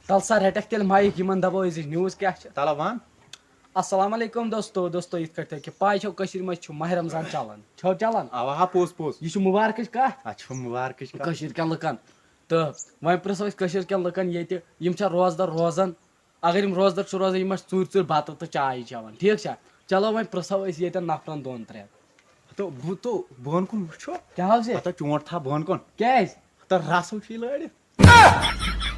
تل سا رٹک تیل مائک یمن دبو نیوز کیا تلا ون السلام علیکم دوستو یت کٹ کہ پاے چھو کشیر مچ ماہ رمضان چلان چھو چلان اوا پوز پوز یہ مبارکچ کت اچھا مبارکش کشیر کین لکن تو وۄنۍ پرژھو أسۍ کشیر کین لکن ییٚتہِ یِم چھا روزدار روزان اگر یِم روزدار چھِ روزان یِم ژوٗرِ ژوٗرِ بتہٕ تہٕ چاے چٮ۪وان ٹھیٖک چھا چلو وۄنۍ پرژھو أسۍ ییٚتٮ۪ن نفرن دۄن ترٛٮ۪ن تو بۄن کُن وٕچھو کیٛاہ حظ یہِ ہتا چونٛٹھ تھا بۄن کُن کیٛازِ ہتا رسو چھُے لٲڑِتھ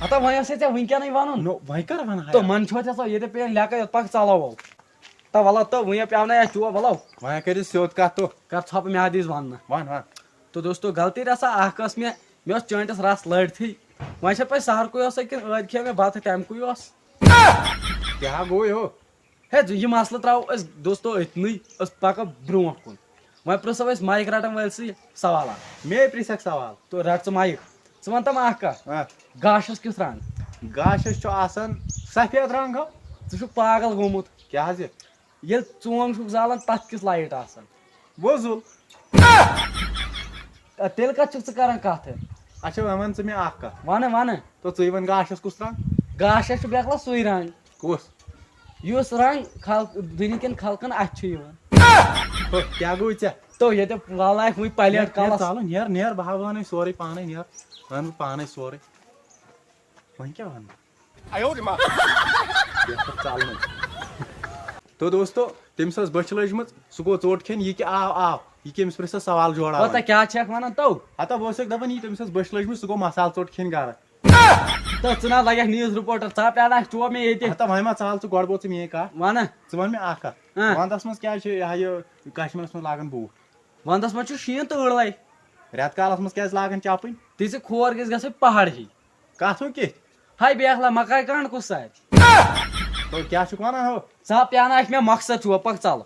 ہتا وۄنۍ اوسے ژےٚ وٕنکیٚنٕے وَنُن نو وۄنۍ کر ون تو من چھو ژےٚ ییٚتہِ پیٚیَن لیکھے یوٚت پکھ ژلو تو ولو تو وۄنۍ پیٛاوناے اَسہِ چوب ولو وۄنۍ کٔرِو سیوٚد کتھ تو کر ژھۄپہٕ میادٕ دِس وننہٕ ون ون تو دوستو غلطی رژھا اکھ ٲس مےٚ اوس چٲنٹس رس لٲڑتھٕے وۄنۍ چھا پاے سہرکُے اوسا کِنہٕ ٲدۍ کھیٚو مےٚ بتہٕ تمکُے اوس کیاہ گوٚو یہو ہے یہِ مسلہٕ تراوو أسۍ دوستو أتنٕے أسۍ پکو برونٛٹھ کُن وۄنۍ پرژھو أسۍ مایک رٹن وٲلۍ سوالات مے پرژھکھ سوال تو رٹ ژٕ مایک ژٕ ون تم اکھ کتھ گاشس کیُتھ رنگ گاشس چھُ آسان سفید رنگ ہو ژٕ چھُکھ پاگل گوٚمُت کیاہ حظ یہِ ییٚلہِ ژونگ چھُکھ زالان تتھ کِژھ لایٹ آسان وۄزُل تیٚلہِ کتھ چھُکھ ژٕ کران کتھ اچھا وۄنۍ ون ژٕ مےٚ اکھ کتھ ونہٕ ونہٕ تو ژٕے ون گاشس کُس رنگ گاشس چھُ بیکلا سُے رنگ کُس یُس رنگ دُنہِکٮ۪ن خلقن اتھِ چھُ یِوان کیاہ گوٚو ژےٚ تو ییٚتہِ والنایکھ وٕنۍ پلیٹ کلس ژالُن نیر بہٕ ہاوٕ ونے سورُے پانے نیر ون بہٕ پانے سورُے وۄنۍ کیاہ ونہٕ ژالنٕے تو دوستو تٔمِس ٲس بٔچھِ لٔجمٕژ سُہ گوٚو ژوٚٹ کھٮ۪ن یہِ کیٛاہ آو یہِ کٔمِس پرژھو سوال جوڑا پتہ کیٛاہ چھکھ ونان تو ہتا بہٕ اوسُکھ دپان یہِ تٔمِس ٲس بٔچھِ لٔجمٕژ سُہ گوٚو مسالہٕ ژوٚٹ کھٮ۪نۍ گرٕ تو ژٕ نہ لگکھ نیوز رِپورٹر ژٕ پیٛارناکھ چوب مےٚ ییٚتہِ ہتا وۄنۍ ما ژال ژٕ گۄڈٕ گوٚو ژٕ میٲنۍ کتھ ونہٕ ژٕ ون مےٚ اکھ کتھ ونٛدس منٛز کیٛازِ چھِ یہِ کشمیٖرس منٛز لاگان بوٗٹھ ونٛدس منٛز چھُ شیٖن تۭر لے رٮ۪تہٕ کالس منٛز کیٛازِ لاگان چپٕنۍ تیٖژٕ کھور گژھِ گژھٕنۍ پہاڑ ہی کتھ ہُہ کِتھ ہاے بیکلا مکاے کانٛڈ کُس ساتہِ تو کیٛاہ چھُکھ ونان ہو ژٕ پیٛاناکھ مےٚ مقصد چوب پکھ ژل